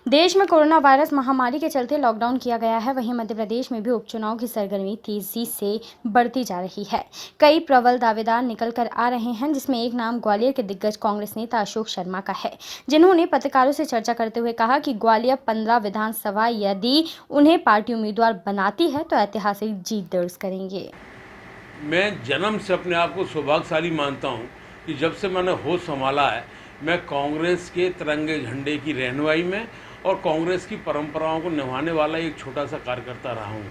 देश में corona virus महामारी के चलते लॉकडाउन किया गया है। वहीं मध्य प्रदेश में भी उपचुनाव की सरगर्मी तेजी से बढ़ती जा रही है। कई प्रबल दावेदार निकल कर आ रहे हैं, जिसमें एक नाम ग्वालियर के दिग्गज कांग्रेस नेता अशोक शर्मा का है, जिन्होंने पत्रकारों से चर्चा करते हुए कहा कि ग्वालियर 15 विधानसभा यदि उन्हें पार्टी उम्मीदवार बनाती है तो ऐतिहासिक जीत दर्ज करेंगे। मैं जन्म से अपने आप को सौभाग्यशाली मानता हूं कि जब से मैंने होश संभाला है, मैं कांग्रेस के तिरंगे झंडे की रहनुमाई में और कांग्रेस की परंपराओं को निभाने वाला एक छोटा सा कार्यकर्ता रहा हूं।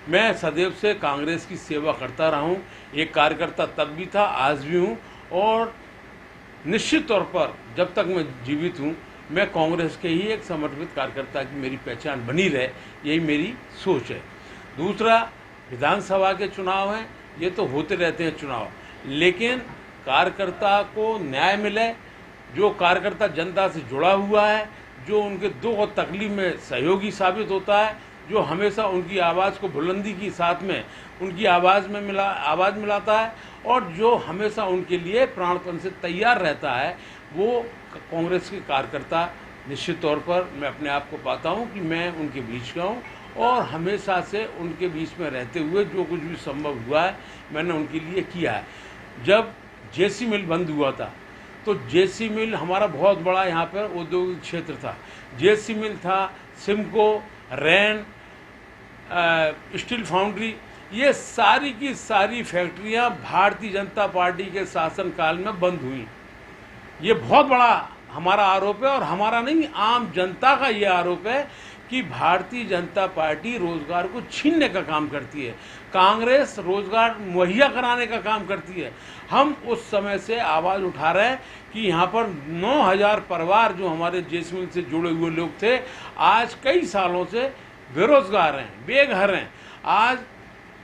मैं सदैव से कांग्रेस की सेवा करता रहा हूं। एक कार्यकर्ता तब भी था, आज भी हूं और निश्चित तौर पर जब तक मैं जीवित हूं, मैं कांग्रेस के ही एक समर्पित कार्यकर्ता की मेरी पहचान बनी रहे, यही मेरी सोच है। दूसरा, विधानसभा के चुनाव हैं, ये तो होते रहते हैं चुनाव, लेकिन कार्यकर्ता को न्याय मिले, जो कार्यकर्ता जनता से जुड़ा हुआ है, जो उनके दुख और तकलीफ में सहयोगी साबित होता है, जो हमेशा उनकी आवाज़ को बुलंदी के साथ में उनकी आवाज़ मिलाता है और जो हमेशा उनके लिए प्राणपण से तैयार रहता है, वो कांग्रेस के कार्यकर्ता निश्चित तौर पर मैं अपने आप को पाता हूँ कि मैं उनके बीच का हूँ और हमेशा से उनके बीच में रहते हुए जो कुछ भी संभव हुआ है मैंने उनके लिए किया है। जब जेसी मिल बंद हुआ था तो जेसी मिल हमारा बहुत बड़ा यहाँ पर औद्योगिक क्षेत्र था। जेसी मिल था, सिमको, रैन, स्टील फाउंड्री, ये सारी की सारी फैक्ट्रियाँ भारतीय जनता पार्टी के शासनकाल में बंद हुई। ये बहुत बड़ा हमारा आरोप है और हमारा नहीं, आम जनता का ये आरोप है कि भारतीय जनता पार्टी रोजगार को छीनने का काम करती है, कांग्रेस रोजगार मुहैया कराने का काम करती है। हम उस समय से आवाज़ उठा रहे हैं कि यहाँ पर 9000 परिवार जो हमारे जैसमिल से जुड़े हुए लोग थे, आज कई सालों से बेरोजगार हैं, बेघर हैं। आज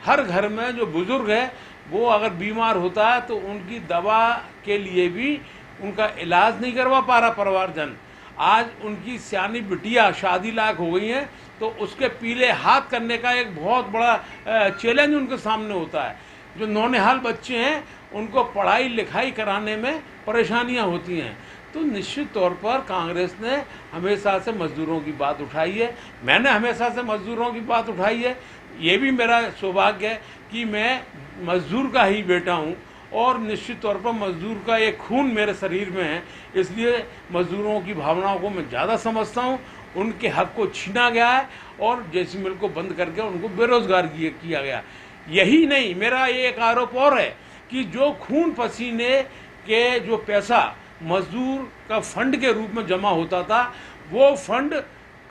हर घर में जो बुजुर्ग है वो अगर बीमार होता है तो उनकी दवा के लिए भी उनका इलाज नहीं करवा पा रहा परिवारजन। आज उनकी सियानी बिटिया शादी लायक हो गई हैं तो उसके पीले हाथ करने का एक बहुत बड़ा चैलेंज उनके सामने होता है। जो नौनिहाल बच्चे हैं उनको पढ़ाई लिखाई कराने में परेशानियां होती हैं। तो निश्चित तौर पर कांग्रेस ने हमेशा से मजदूरों की बात उठाई है, मैंने हमेशा से मजदूरों की बात उठाई है। ये भी मेरा सौभाग्य है कि मैं मजदूर का ही बेटा हूँ और निश्चित तौर पर मजदूर का एक खून मेरे शरीर में है, इसलिए मजदूरों की भावनाओं को मैं ज़्यादा समझता हूँ। उनके हक को छीना गया है और जेसी मिल को बंद करके उनको बेरोजगार किया गया। यही नहीं, मेरा एक आरोप और है कि जो खून पसीने के जो पैसा मजदूर का फंड के रूप में जमा होता था, वो फंड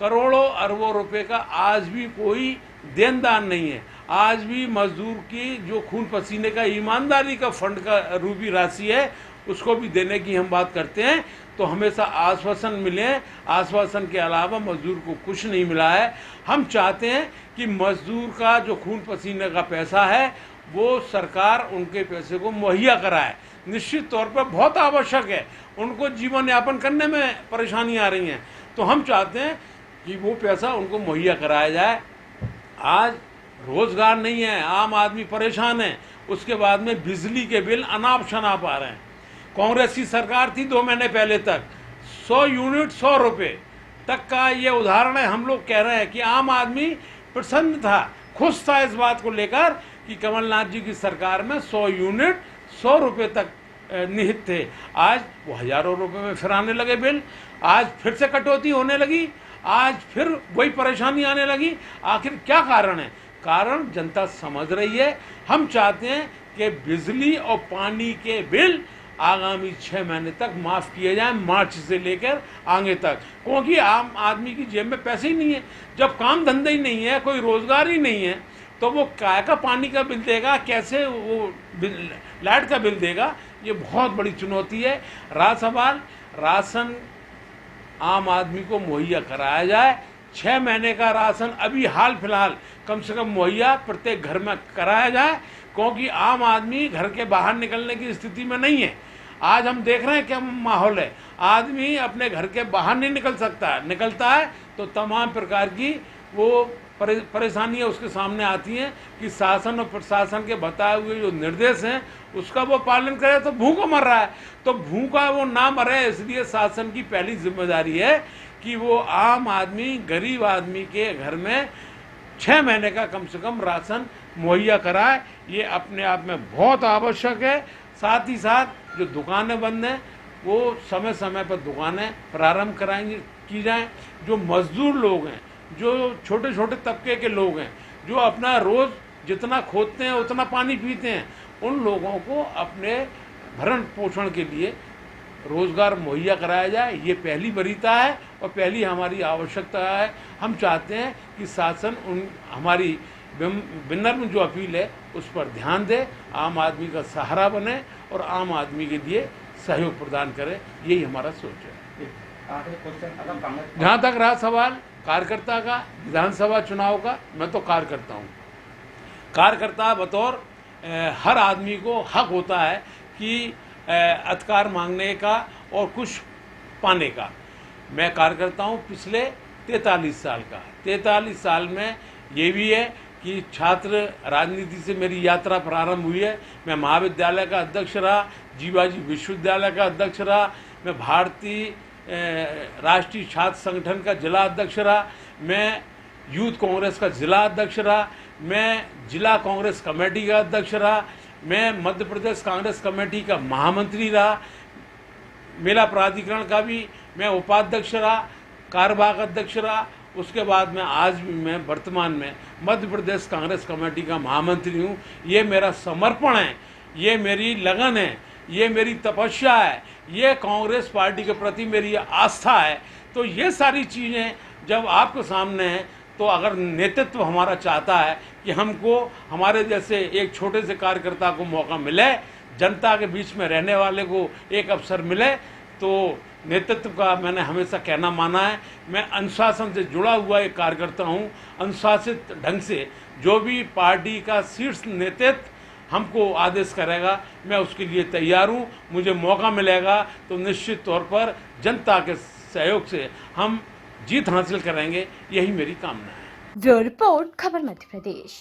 करोड़ों अरबों रुपए का आज भी कोई देनदार नहीं है। आज भी मजदूर की जो खून पसीने का ईमानदारी का फंड का रूपी राशि है, उसको भी देने की हम बात करते हैं तो हमेशा आश्वासन मिले। आश्वासन के अलावा मजदूर को कुछ नहीं मिला है। हम चाहते हैं कि मजदूर का जो खून पसीने का पैसा है वो सरकार उनके पैसे को मुहैया कराए। निश्चित तौर पर बहुत आवश्यक है, उनको जीवन यापन करने में परेशानी आ रही हैं, तो हम चाहते हैं कि वो पैसा उनको मुहैया कराया जाए। आज रोजगार नहीं है, आम आदमी परेशान है, उसके बाद में बिजली के बिल अनाप शनाप आ रहे हैं। कांग्रेस की सरकार थी 2 महीने पहले तक 100 यूनिट 100 रुपये तक का ये उदाहरण है। हम लोग कह रहे हैं कि आम आदमी प्रसन्न था, खुश था इस बात को लेकर कि कमलनाथ जी की सरकार में 100 यूनिट 100 रुपये तक निहित थे। आज वो हजारों रुपए में फिर आने लगे बिल, आज फिर से कटौती होने लगी, आज फिर वही परेशानी आने लगी। आखिर क्या कारण है? कारण जनता समझ रही है। हम चाहते हैं कि बिजली और पानी के बिल आगामी 6 महीने तक माफ़ किए जाएं, मार्च से लेकर आगे तक, क्योंकि आम आदमी की जेब में पैसे ही नहीं है। जब काम धंधा ही नहीं है, कोई रोजगार ही नहीं है, तो वो काय का पानी का बिल देगा, कैसे वो लाइट का बिल देगा? ये बहुत बड़ी चुनौती है। सवाल राशन आम आदमी को मुहैया कराया जाए। 6 महीने का राशन अभी हाल फिलहाल कम से कम मुहैया प्रत्येक घर में कराया जाए, क्योंकि आम आदमी घर के बाहर निकलने की स्थिति में नहीं है। आज हम देख रहे हैं क्या माहौल है, आदमी अपने घर के बाहर नहीं निकल सकता है, निकलता है तो तमाम प्रकार की वो परेशानियां उसके सामने आती हैं कि शासन और प्रशासन के बताए हुए जो निर्देश हैं उसका वो पालन करे तो भूखा मर रहा है, तो भूखा वो ना मरे, इसलिए शासन की पहली जिम्मेदारी है कि वो आम आदमी, गरीब आदमी के घर में 6 महीने का कम से कम राशन मुहैया कराए। ये अपने आप में बहुत आवश्यक है। साथ ही साथ जो दुकानें बंद हैं वो समय समय पर दुकानें प्रारंभ कराएंगी की जाएं। जो मजदूर लोग हैं, जो छोटे छोटे तबके के लोग हैं, जो अपना रोज़ जितना खोदते हैं उतना पानी पीते हैं, उन लोगों को अपने भरण पोषण के लिए रोज़गार मुहैया कराया जाए। ये पहली वरीयता है और पहली हमारी आवश्यकता है। हम चाहते हैं कि शासन हमारी विनम्र जो अपील है उस पर ध्यान दे, आम आदमी का सहारा बने और आम आदमी के लिए सहयोग प्रदान करे। यही हमारा सोच है। जहाँ तक रहा सवाल कार्यकर्ता का, विधानसभा चुनाव का, मैं तो कार्यकर्ता हूँ। कार्यकर्ता बतौर हर आदमी को हक होता है कि अधिकार मांगने का और कुछ पाने का। मैं कार्यकर्ता हूँ पिछले 43 साल का। 43 साल में ये भी है कि छात्र राजनीति से मेरी यात्रा प्रारंभ हुई है। मैं महाविद्यालय का अध्यक्ष रहा, जीवाजी विश्वविद्यालय का अध्यक्ष रहा, मैं भारतीय राष्ट्रीय छात्र संगठन का जिला अध्यक्ष रहा, मैं यूथ कांग्रेस का जिला अध्यक्ष रहा, मैं जिला कांग्रेस कमेटी का अध्यक्ष रहा, मैं मध्य प्रदेश कांग्रेस कमेटी का महामंत्री रहा, मेला प्राधिकरण का भी मैं उपाध्यक्ष रहा, कार्यवाहक अध्यक्ष रहा। उसके बाद में आज भी मैं वर्तमान में मध्य प्रदेश कांग्रेस कमेटी का महामंत्री हूँ। ये मेरा समर्पण है, ये मेरी लगन है, ये मेरी तपस्या है, ये कांग्रेस पार्टी के प्रति मेरी आस्था है। तो ये सारी चीज़ें जब आपके सामने हैं तो अगर नेतृत्व हमारा चाहता है कि हमको हमारे जैसे एक छोटे से कार्यकर्ता को मौका मिले, जनता के बीच में रहने वाले को एक अवसर मिले, तो नेतृत्व का मैंने हमेशा कहना माना है। मैं अनुशासन से जुड़ा हुआ एक कार्यकर्ता हूँ। अनुशासित ढंग से जो भी पार्टी का शीर्ष नेतृत्व हमको आदेश करेगा, मैं उसके लिए तैयार हूँ। मुझे मौका मिलेगा तो निश्चित तौर पर जनता के सहयोग से हम जीत हासिल करेंगे, यही मेरी कामना है। ब्यूरो रिपोर्ट, खबर मध्य प्रदेश।